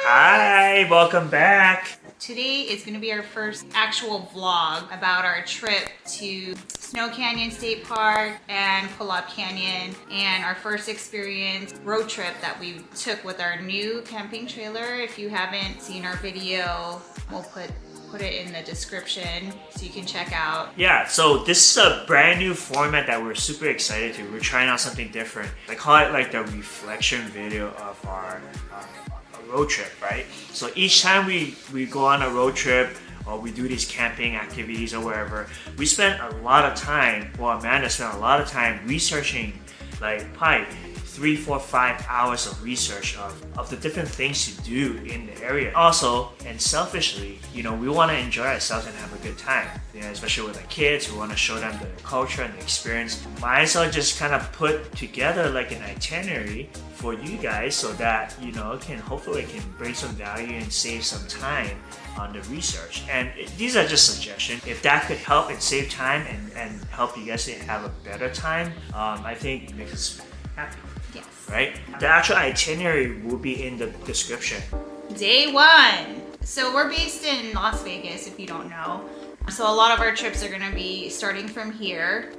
Hi, welcome back. Today is going to be our first actual vlog about our trip to Snow Canyon State Park and Kolob Canyon, and our first experience road trip that we took with our new camping trailer. If you haven't seen our video, we'll put it in the description so you can check out. Yeah, so this is a brand new format that we're super excited to. We're trying out something different. I call it like the reflection video of our road trip, right? So each time we go on a road trip or we do these camping activities or wherever, we spend a lot of time, well, Amanda spent a lot of time researching, like probably 3, 4, 5 hours of research of the different things to do in the area. Also, and selfishly, you know, we want to enjoy ourselves and have a good time. You know, especially with our kids, we want to show them the culture and the experience. Might as well just kind of put together like an itinerary for you guys so that, you know, hopefully can bring some value and save some time on the research. And these are just suggestions. If that could help and save time and help you guys to have a better time, I think it makes us happy. Yes. Right? The actual itinerary will be in the description. Day 1. So we're based in Las Vegas, if you don't know. So a lot of our trips are going to be starting from here.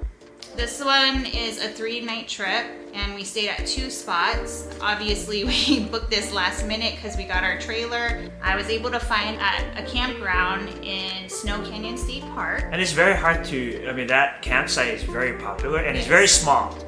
This one is a 3-night trip, and we stayed at 2 spots. Obviously, we booked this last minute because we got our trailer. I was able to find a campground in Snow Canyon State Park. And it's very hard to, I mean, that campsite is very popular and it's very small.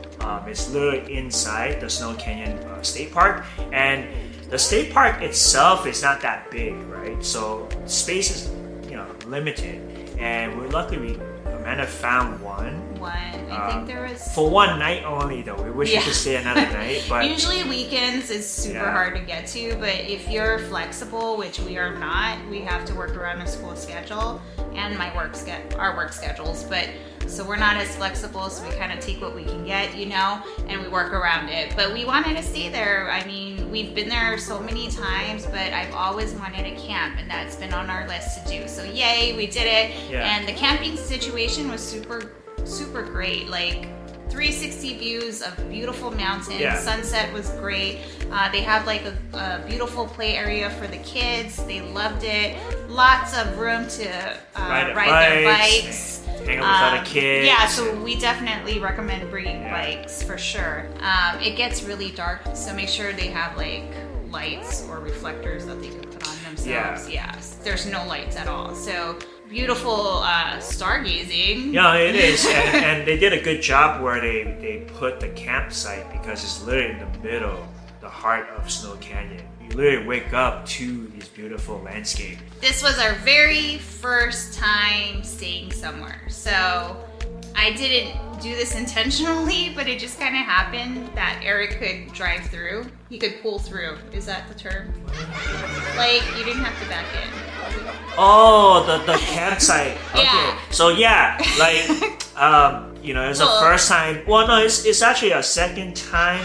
It's literally inside the Snow Canyon State Park, and the state park itself is not that big, right? So space is, you know, limited, and we're lucky Amanda found one. I think there was... For one night only though. We wish we could stay another night, but... Usually weekends is super hard to get to, but if you're flexible, which we are not, we have to work around a school schedule and our work schedules, but so we're not as flexible, so we kind of take what we can get, you know, and we work around it. But we wanted to stay there. I mean, we've been there so many times, but I've always wanted to camp, and that's been on our list to do. So yay, we did it. And the camping situation was super great. Like 360 views of beautiful mountains. Sunset was great. They have like a beautiful play area for the kids. They loved it. Lots of room to ride their bikes. Hang out with other kids. Yeah, so we definitely recommend bringing bikes for sure. It gets really dark, so make sure they have like lights or reflectors that they can put on themselves. There's no lights at all. So beautiful stargazing. Yeah, it is. and they did a good job where they put the campsite, because it's literally in the middle, the heart of Snow Canyon. You literally wake up to this beautiful landscape. This was our very first time staying somewhere. So I didn't do this intentionally, but it just kind of happened that Eric could drive through. He could pull through. Is that the term? Like, you didn't have to back in. Oh, the campsite. Okay. So like, you know, it's the first time. Well, no, it's actually a second time.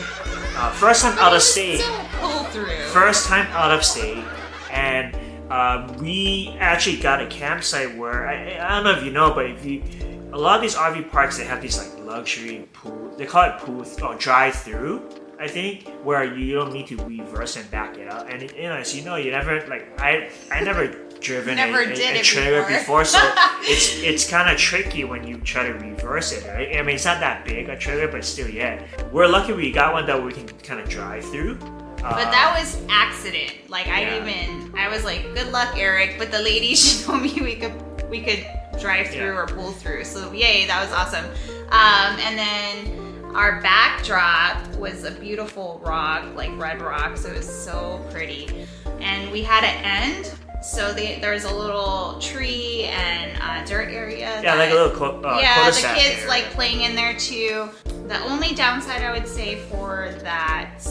First time out of state. Pull through. First time out of state, and we actually got a campsite where I don't know if you know, but a lot of these RV parks, they have these like luxury pool. They call it pool or drive-through, I think, where you don't need to reverse and back it up. And you know, as you know, you never like I never driven a trailer before, so it's kind of tricky when you try to reverse it, right? I mean, it's not that big a trailer, but still, we're lucky we got one that we can kind of drive through. But that was accident. Like I was like, good luck, Eric. But the lady, she told me we could drive through or pull through. So yay, that was awesome. And then our backdrop was a beautiful rock, like red rock. So it was so pretty. And we had an end. So there's a little tree and dirt area. Yeah, like a little the kids like playing in there too. The only downside I would say for that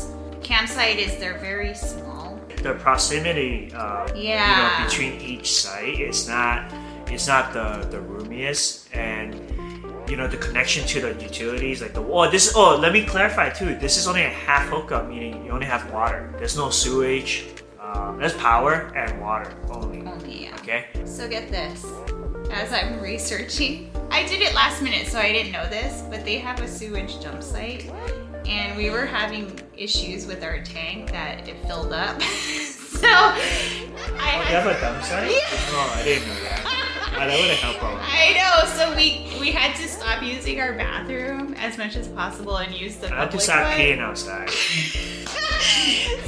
campsite is they're very small. The proximity, you know, between each site is not the roomiest, and you know, the connection to the utilities, like let me clarify too. This is only a half hookup, meaning you only have water. There's no sewage. There's power and water only. Okay. So get this. As I'm researching, I did it last minute, so I didn't know this, but they have a sewage dump site. And we were having issues with our tank that it filled up. So I You have a dump site? Oh, I didn't know that. That would have helped out. I know. So we had to stop using our bathroom as much as possible and use the I had to public stop one. peeing outside.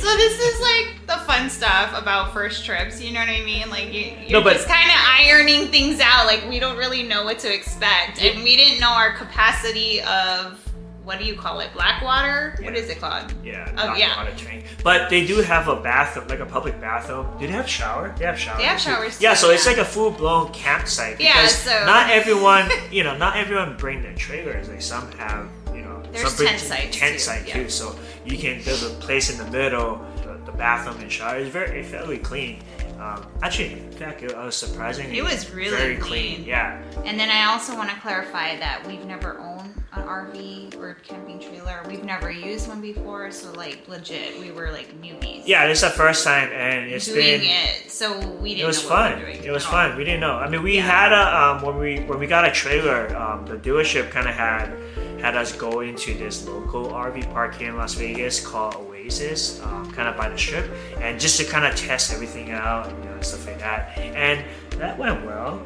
So this is like the fun stuff about first trips, you know what I mean? Like you're No, but- just kind of ironing things out. Like we don't really know what to expect, and we didn't know our capacity of what do you call it? Black water? What is it called? Yeah, Oh, not yeah. water tank. But they do have a bathroom, like a public bathroom. Do they have shower? They have showers. They have too. showers Yeah, too, so it's yeah. like a full-blown campsite. Yeah, Because so- not everyone, not everyone bring their trailers. Like some have, There's some bring tent sites tent too, site yeah. too. So you can, there's a place in the middle, the bathroom and shower. It's fairly clean. Actually, in fact, it was surprisingly It was really very clean. Yeah. And then I also want to clarify that we've never owned an RV or camping trailer. We've never used one before, so like legit, we were like newbies. Yeah, this is the first time, and it's doing been. it, so we didn't. It was know what fun. we were doing It was at fun. all. We didn't know. I mean, we Yeah. had a when we got a trailer. The dealership kind of had us go into this local RV park here in Las Vegas called Oasis, kind of by the strip, and just to kind of test everything out, and stuff like that. And that went well.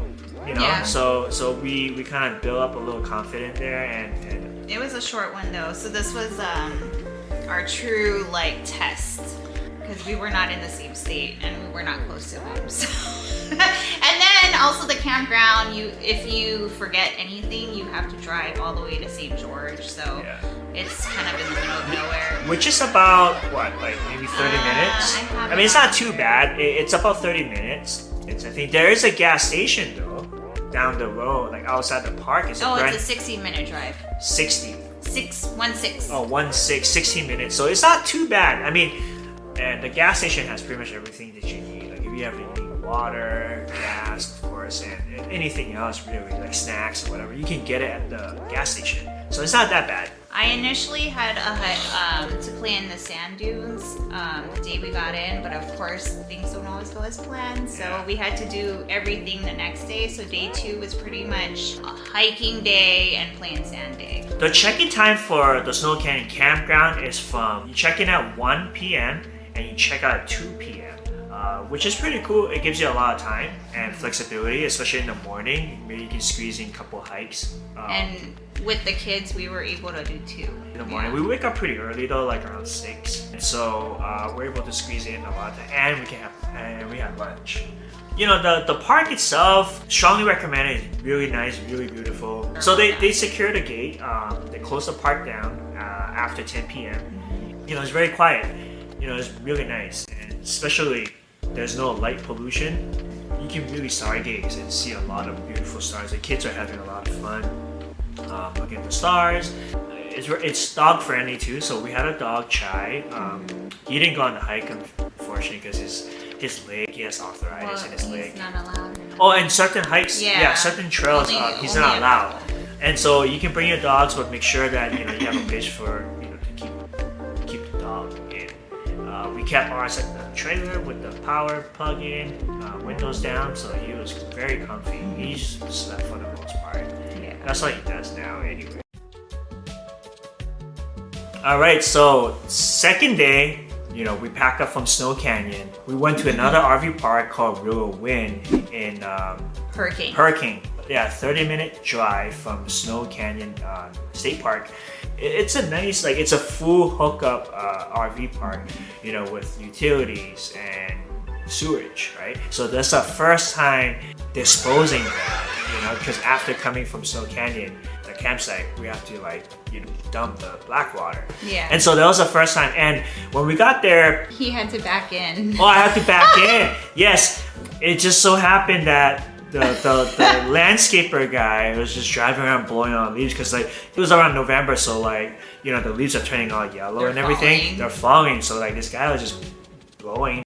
Yeah. So we kind of built up a little confidence there, and It was a short one though, so this was our true like test because we were not in the same state and we were not close to home. So. And then also the campground, if you forget anything, you have to drive all the way to St. George. So Yeah. it's kind of in the middle of nowhere. which is about what, like maybe 30 minutes. I It's not too bad. It's about 30 minutes. I think there is a gas station though down the road, like outside the park. It's Oh, brand it's a 60-minute drive. 60. 616. Oh, 16 minutes. So it's not too bad. I mean, and the gas station has pretty much everything that you need. Like if you have any water, gas, of course, and anything else really, like snacks or whatever, you can get it at the gas station. So it's not that bad. I initially had a hut to play in the sand dunes the day we got in, but of course things don't always go as planned, so Yeah. we had to do everything the next day. So day 2 was pretty much a hiking day and playing sand day. The check-in time for the Snow Canyon campground is from you check in at 1 p.m. and you check out at 2 p.m. Which is pretty cool. It gives you a lot of time and flexibility, especially in the morning. Maybe you can squeeze in a couple hikes. And with the kids, we were able to do 2 In the morning, we wake up pretty early though, like around 6, and so we're able to squeeze in a lot of time, and we have lunch. The park itself, strongly recommended. It's really nice, really beautiful. So they secure the gate. They close the park down after 10 p.m. It's very quiet. It's really nice, and especially there's no light pollution. You can really stargaze and see a lot of beautiful stars. The kids are having a lot of fun looking at the stars. It's dog friendly too, so we had a dog, Chai. He didn't go on the hike unfortunately because his leg, he has arthritis in his leg. He's not allowed. Oh, and certain hikes, Yeah. certain trails, he's not only allowed. a couple. And so you can bring your dogs, but make sure that you have a place for to keep the dog in. We kept ours at the trailer with the power plug in, windows down, so he was very comfy. He just slept for the most part. Yeah. That's what he does now, anyway. All right, so second day, we packed up from Snow Canyon. We went to another RV park called Willow Wind in Hurricane. Yeah, 30-minute drive from Snow Canyon State Park. It's a nice, it's a full hookup RV park, with utilities and sewage, right? So that's the first time disposing that, because after coming from Snow Canyon, the campsite, we have to dump the black water. Yeah. And so that was the first time. And when we got there, He had to back in. oh, I had to back in. Yes, it just so happened that the landscaper guy was just driving around blowing on leaves because it was around November, so the leaves are turning all yellow. They're and everything. falling. They're falling. So this guy was just blowing.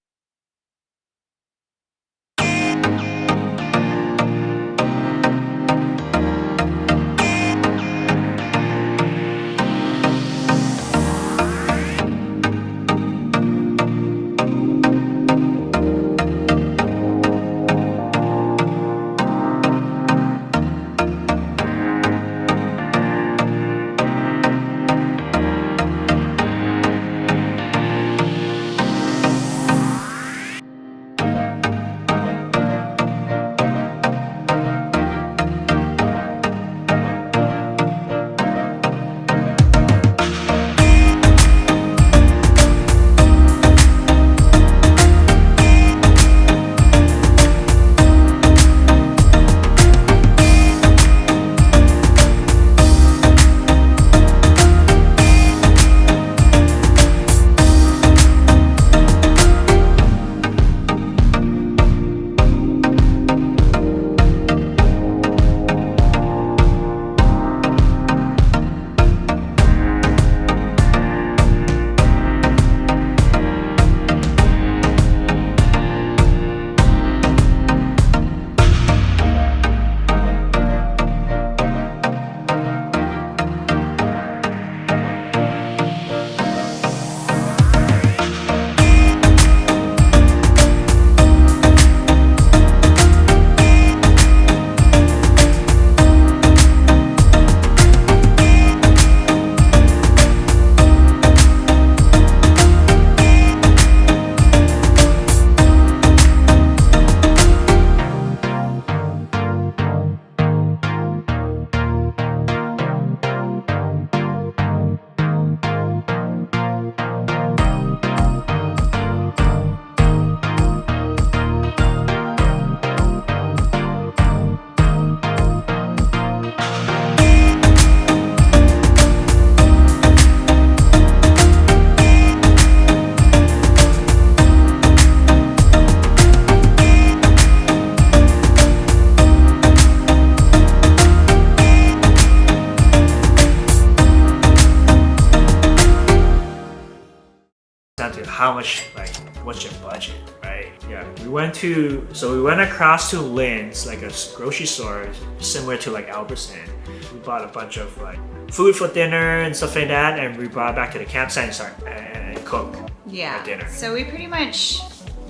budget, right? Yeah, we went across to Lynn's, like a grocery store similar to like Albertson. We bought a bunch of like food for dinner and stuff like that, and we brought it back to the campsite and start and cook dinner. So we pretty much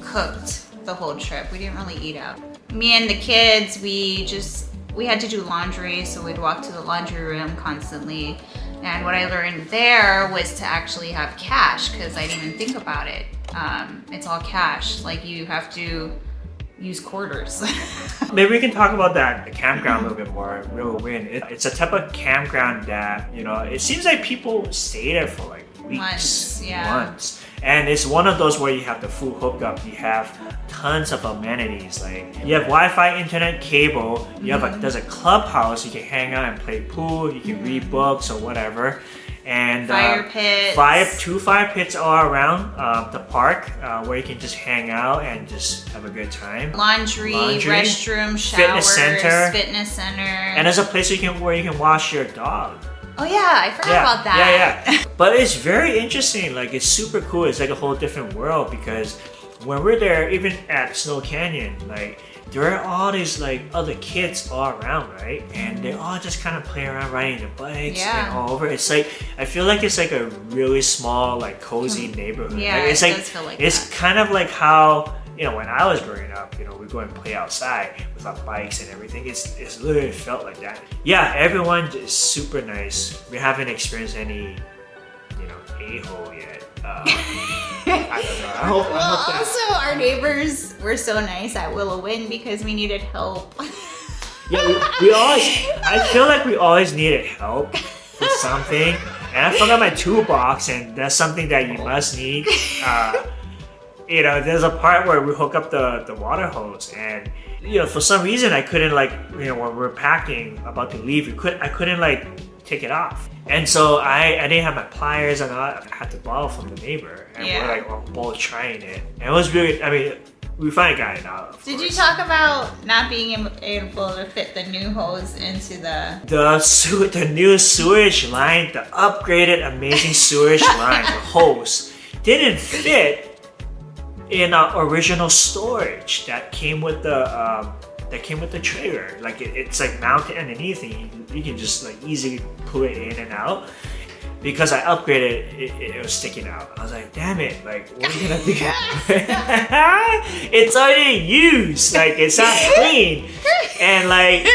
cooked the whole trip. We didn't really eat out. Me and the kids, we had to do laundry, so we'd walk to the laundry room constantly. And what I learned there was to actually have cash, because I didn't even think about it. It's all cash. Like, you have to use quarters. Maybe we can talk about the campground a little bit more. Real Win. It's a type of campground that, you know, it seems like people stay there for like weeks, months. And it's one of those where you have the full hookup. You have tons of amenities. Like you have Wi-Fi, internet, cable. You have there's a clubhouse. You can hang out and play pool. You can read books or whatever. And fire pits. Two fire pits all around the park where you can just hang out and just have a good time. Laundry, restroom, showers, fitness center. And there's a place where you can wash your dog. Oh yeah, I forgot about that. Yeah. But it's very interesting. Like, it's super cool. It's like a whole different world, because when we're there, even at Snow Canyon, like there are all these like other kids all around, right? And they all just kind of play around riding their bikes and all over. It's like, I feel like it's like a really small, like cozy neighborhood. Yeah, like, it's it like does feel like it's that. kind of like how, you know, when I was growing up, you know, we go and play outside with our bikes and everything. It's literally felt like that. Yeah, everyone is super nice. We haven't experienced any, you know, a-hole yet. I don't know. I hope that. Also, our neighbors were so nice at Willow Wind because we needed help. Yeah, we always. I feel like we always needed help with something, and I forgot my toolbox, and that's something that you must need. You know, there's a part where we hook up the water hose, and you know, for some reason I couldn't, like, you know, when we were packing about to leave, I couldn't like take it off, and so I didn't have my pliers, and I had to borrow from the neighbor, and we're like both trying it, and it was really, I mean, we finally got it out. Did you talk about not being able to fit the new hose into the new sewage line, the upgraded amazing sewage line, the hose didn't fit in our original storage that came with the trailer. Like it's like mounted underneath, and you can just like easily pull it in and out. Because I upgraded, it was sticking out. I was like, damn it, like, what are we gonna do? It's already used, like, it's not clean. And like,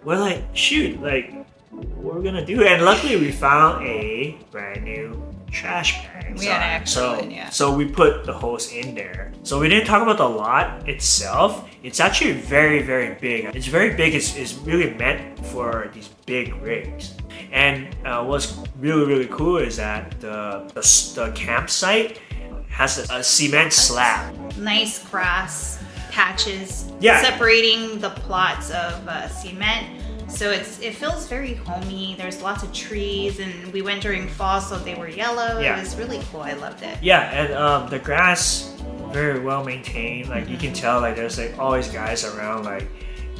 we're like, shoot, like, what are we gonna do? And luckily we found a brand new trash bag. We had an extra one, yeah. So we put the hose in there. So we didn't talk about the lot itself. It's actually very, very big. It's very big. It's really meant for these big rigs. And what's really, really cool is that the campsite has a cement slab. Nice grass patches separating the plots of cement. So it feels very homey. There's lots of trees, and we went during fall, so they were yellow. Yeah. It was really cool. I loved it. Yeah, and the grass, very well maintained. Like you can tell, like there's like always guys around, like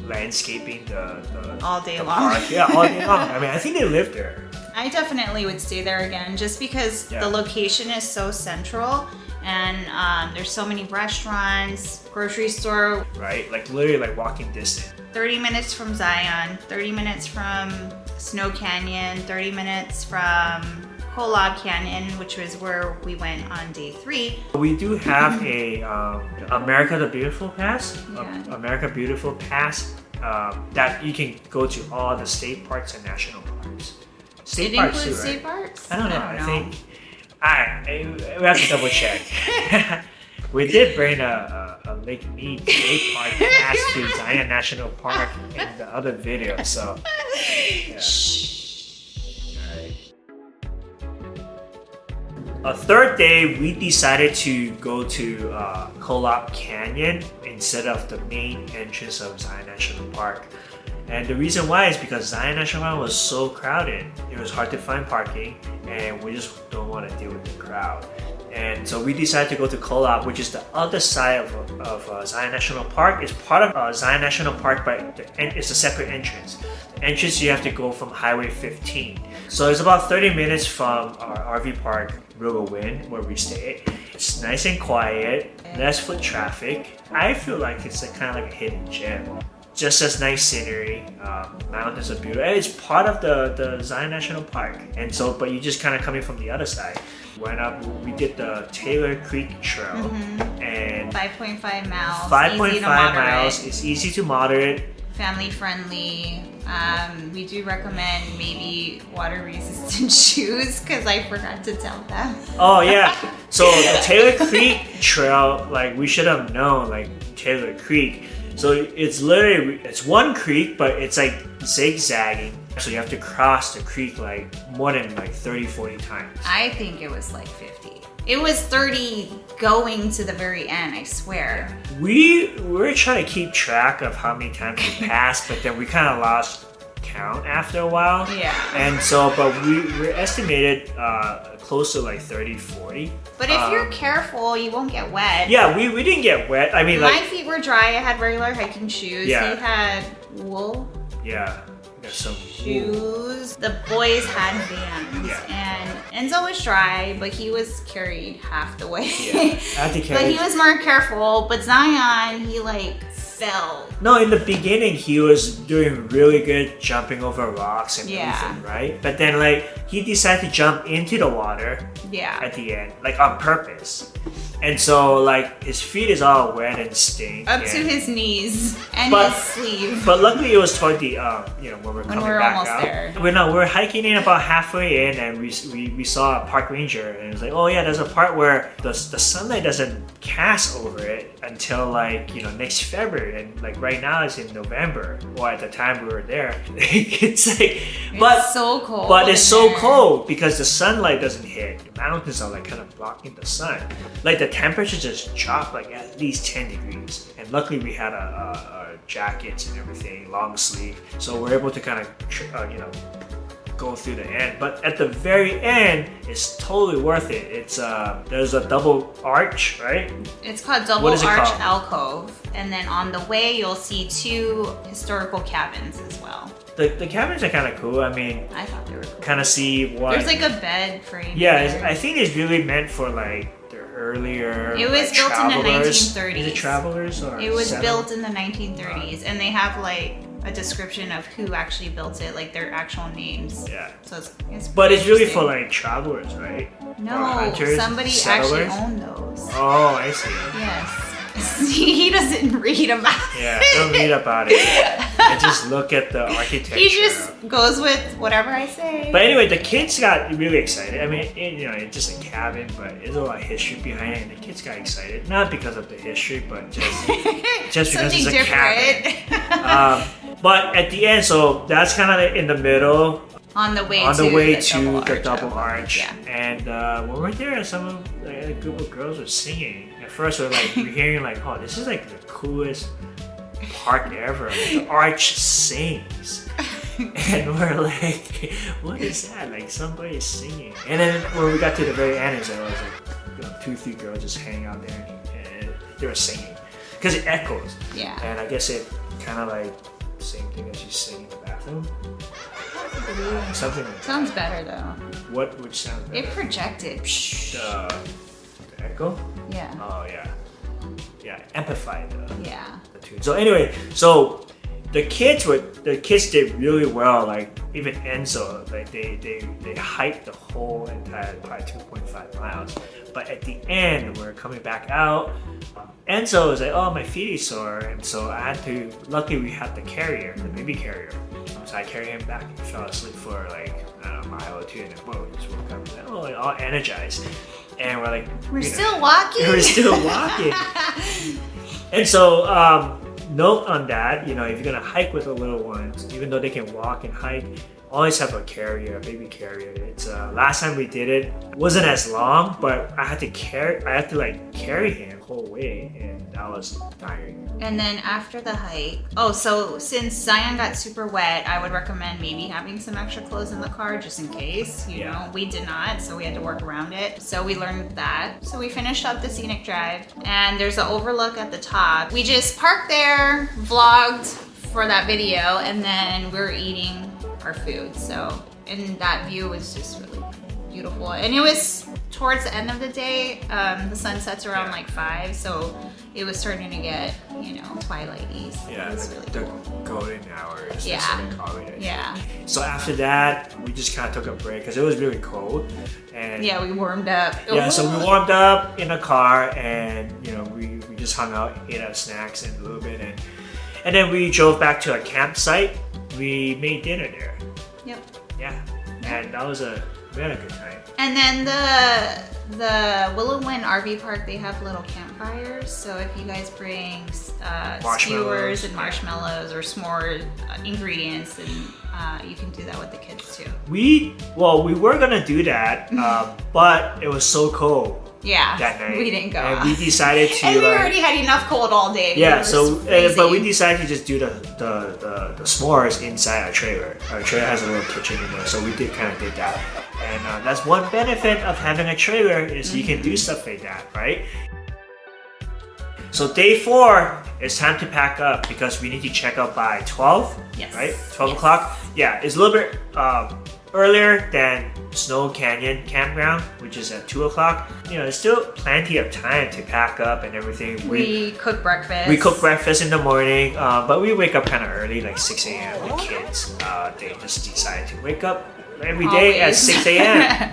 landscaping the all day the long. Park. Yeah, all day long. I mean, I think they live there. I definitely would stay there again, just because the location is so central, and there's so many restaurants, grocery store. Right, like literally like walking distance. 30 minutes from Zion, 30 minutes from Snow Canyon, 30 minutes from Kolob Canyon, which was where we went on day 3. We do have a America the Beautiful Pass, America Beautiful Pass that you can go to all the state parks and national parks. State parks too, right? State parks? I don't know. I think we have to double check. We did bring a Lake Mead State Park pass to Zion National Park in the other video, so. Yeah. A third day, we decided to go to Kolob Canyon instead of the main entrance of Zion National Park. And the reason why is because Zion National Park was so crowded. It was hard to find parking, and we just don't want to deal with the crowd. And so we decided to go to Kolob, which is the other side of Zion National Park. It's part of Zion National Park, but it's a separate entrance. The entrance, you have to go from Highway 15. So it's about 30 minutes from our RV park, River Wind, where we stay. It's nice and quiet, less foot traffic. I feel like it's kind of like a hidden gem. Just as nice scenery, mountains are beautiful. And it's part of the Zion National Park. And so, but you just kind of coming from the other side. Went up, we did the Taylor Creek Trail, and 5.5 miles. 5.5 miles. It's easy to moderate. Family friendly. We do recommend maybe water resistant shoes because I forgot to tell them. Oh yeah, so the Taylor Creek Trail, like we should have known, like Taylor Creek. So it's literally, it's one creek, but it's like zigzagging. So you have to cross the creek like more than like 30, 40 times. I think it was like 50. It was 30 going to the very end, I swear. We were trying to keep track of how many times we passed, but then we kind of lost count after a while. Yeah. And so, but we're estimated close to like 30, 40. But if you're careful, you won't get wet. Yeah, we didn't get wet. I mean, my like, feet were dry. I had regular hiking shoes. Yeah. He had wool yeah, got some shoes. The boys had Vans. Yeah. And Enzo was dry, but he was carried half the way. Yeah, I had to carry. But he was more careful. But Zion, he like fell. No, in the beginning he was doing really good jumping over rocks and everything, right? But then like he decided to jump into the water at the end, like on purpose. And so like his feet is all wet and stink. Up to his knees and his sleeve. But luckily it was toward the when we're coming back almost out. there. We're hiking in about halfway in, and we saw a park ranger, and it was like, oh yeah, there's a part where the sunlight doesn't cast over it until like next February, and like right now it's in November, or at the time we were there. It's like, it's so cold. But it's so cold because the sunlight doesn't hit. The mountains are like kind of blocking the sun. Like the temperature just dropped like at least 10 degrees, and luckily we had a jackets and everything, long sleeve, so we're able to kind of go through the end. But at the very end, it's totally worth it. It's there's a double arch, right? It's called Double Arch Alcove, and then on the way you'll see 2 historical cabins as well. The cabins are kind of cool. I mean, I thought they were cool. Kind of see what. There's like a bed frame. Yeah, I think it's really meant for like the earlier. It was built in the 1930s. Is it travelers or? It was built in the 1930s, and they have like a description of who actually built it, like their actual names. Yeah. So it's but it's really for like travelers, right? No, hunters, somebody settlers? actually owned those. Oh, I see. Yes. He doesn't read about it. Yeah, don't read about it. I just look at the architecture. He just goes with whatever I say. But anyway, the kids got really excited. I mean, it's just a cabin, but there's a lot of history behind it, and the kids got excited. Not because of the history, but just because it's a cabin. But at the end, so that's kind of in the middle. On the way to the double arch. Yeah. And when we're there, a group of girls were singing. At first, we're hearing like, oh, this is like the coolest park ever. The arch sings. And we're like, what is that? Like somebody's singing. And then when we got to the very end, it was like 2, 3 girls just hanging out there, and they were singing because it echoes. Yeah. And I guess it kind of like same thing as you sing in the bathroom. Something like sounds that. better though. Which sounds better? It projected. The echo? Yeah. Oh yeah. Yeah, amplified the tune. So anyway, so the kids did really well. Like even Enzo, like they hiked the whole entire probably 2.5 miles. But at the end, we're coming back out. Enzo was like, "Oh, my feet is sore," and so I had to. Luckily, we had the carrier, the baby carrier. So I carried him back. He fell asleep for like a mile or 2, and then whoa, he just woke up. Like, oh, all energized. And we're like, we're still walking. We're still walking. And so, note on that, if you're gonna hike with the little ones, even though they can walk and hike, always have a carrier, a baby carrier. It's last time we did it wasn't as long, but I had to carry him the whole way, and that was tiring. And then after the hike, so since Zion got super wet, I would recommend maybe having some extra clothes in the car just in case. You know, we did not, so we had to work around it. So we learned that. So we finished up the scenic drive, and there's an overlook at the top. We just parked there, vlogged for that video, and then we're eating our food. So, and that view was just really beautiful, and it was towards the end of the day, the sun sets around like 5, so it was starting to get, you know, twilighty. So Yeah, it was the really cool. golden hours. Yeah. That's what they call it. Yeah. So after that, we just kind of took a break because it was really cold. And Yeah, we warmed up. yeah, so we warmed up in a car, and you know, we just hung out, ate our snacks and a little bit, and then we drove back to our campsite. We made dinner there. Yep. Yeah, and that was we had a good time. And then the Willow Wind RV Park, they have little campfires. So if you guys bring skewers and marshmallows or s'more ingredients, then you can do that with the kids too. We were gonna do that, but it was so cold. Yeah, that night. we didn't go. And we decided to. And we already had enough cold all day. Yeah, but we decided to just do the s'mores inside our trailer. Our trailer has a little kitchen in there, so we kind of did that. And that's one benefit of having a trailer is you can do stuff like that, right? So day 4, it's time to pack up because we need to check out by 12, Yes. right? 12 o'clock. Yeah, it's a little bit earlier than Snow Canyon Campground, which is at 2 o'clock. You know, there's still plenty of time to pack up and everything. We cook breakfast. We cook breakfast in the morning, but we wake up kind of early, like 6 a.m. The kids, they just decide to wake up every day at 6 a.m.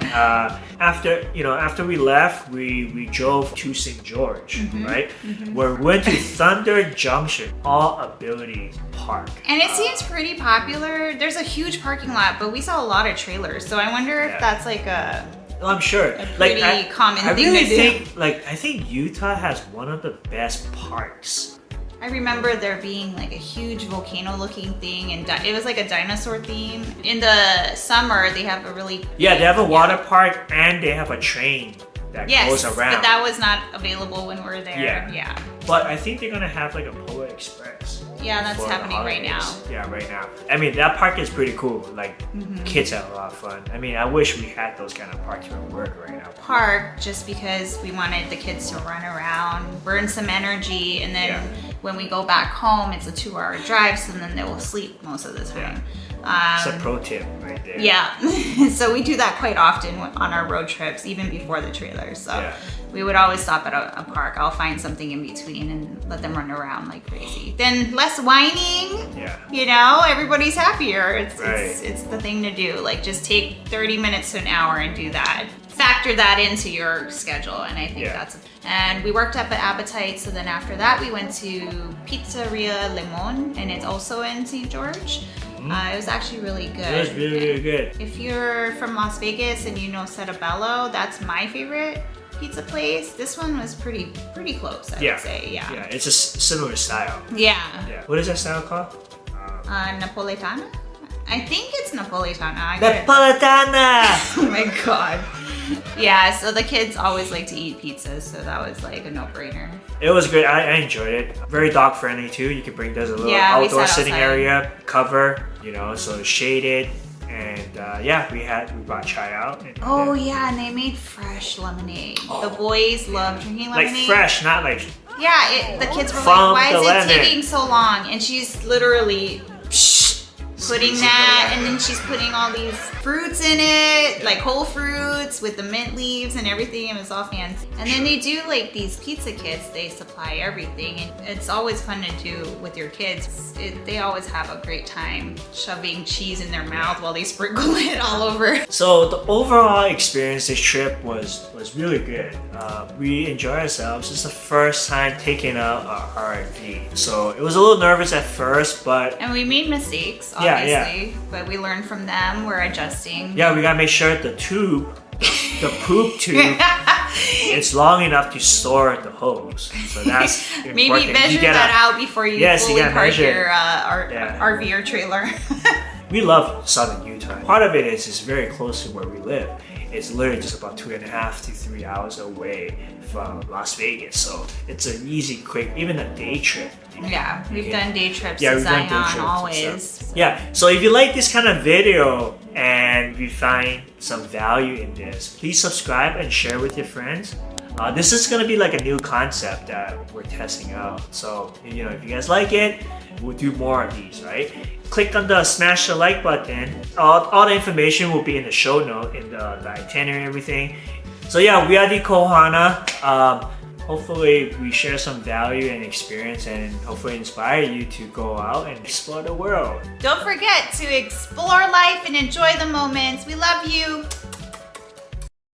After we left, we drove to St. George, right? Where we went to Thunder Junction, All Ability Park. And it seems pretty popular. There's a huge parking lot, but we saw a lot of trailers. So I wonder if that's like I'm sure. a pretty common thing really to do. I think Utah has one of the best parks. I remember there being like a huge volcano-looking thing, and it was like a dinosaur theme. In the summer, they have a really They have a water park and they have a train that goes around. But that was not available when we were there. Yeah. But I think they're gonna have like a Polar Express. Yeah, that's for the happening right now. holidays. Yeah, right now. I mean, that park is pretty cool. Like, kids have a lot of fun. I mean, I wish we had those kind of parks where we work right now. Park just because we wanted the kids to run around, burn some energy, and then when we go back home, it's a 2-hour drive, so then they will sleep most of the time. It's a pro tip right there. Yeah, so we do that quite often on our road trips, even before the trailer. So we would always stop at a park. I'll find something in between and let them run around like crazy. Then less whining. Yeah. You know, everybody's happier. Right. It's the thing to do. Like, just take 30 minutes to an hour and do that. Factor that into your schedule, and I think that's. And we worked up at Appetite, so then after that we went to Pizzeria Limon, and it's also in St. George. It was actually really good. It was really, really good. If you're from Las Vegas and you know Cerebello, that's my favorite pizza place. This one was pretty close, I would say. Yeah. Yeah, it's a similar style. Yeah. What is that style called? Napoletana? I think it's Napoletana. Napoletana! Oh my god. Yeah, so the kids always like to eat pizzas, so that was like a no-brainer. It was great. I enjoyed it. Very dog friendly too. You can bring there's a little outdoor sitting area cover, you know, so it's shaded. And we brought chai out. And and they made fresh lemonade. The boys love drinking lemonade. Like fresh, not like. Yeah, the kids were From like, the why is it lemon. taking so long? And she's literally putting that, and then she's putting all these fruits in it, like whole fruits with the mint leaves and everything. It was all fancy. And then they do like these pizza kits. They supply everything, and it's always fun to do with your kids. They always have a great time shoving cheese in their mouth while they sprinkle it all over. So the overall experience this trip was really good. We enjoyed ourselves. It's the first time taking out our RV, so it was a little nervous at first, but and we made mistakes, obviously, but we learned from them. We're adjusting. Yeah, we gotta make sure the poop tube, it's long enough to store the hose. So that's important. Maybe measure that out before you fully park your RV or trailer. We love Southern Utah. Part of it is it's very close to where we live. It's literally just about 2.5 to 3 hours away from Las Vegas. So it's an easy, quick, even a day trip. Yeah, we've done day trips Yeah, to we've done day Zion trips always. Yeah, so if you like this kind of video and you find some value in this, please subscribe and share with your friends. This is gonna be like a new concept that we're testing out. So, you know, if you guys like it, we'll do more of these, right? Click on the smash the like button. All the information will be in the show note, in the itinerary and everything. So yeah, we are the Kohana. Hopefully we share some value and experience and hopefully inspire you to go out and explore the world. Don't forget to explore life and enjoy the moments. We love you.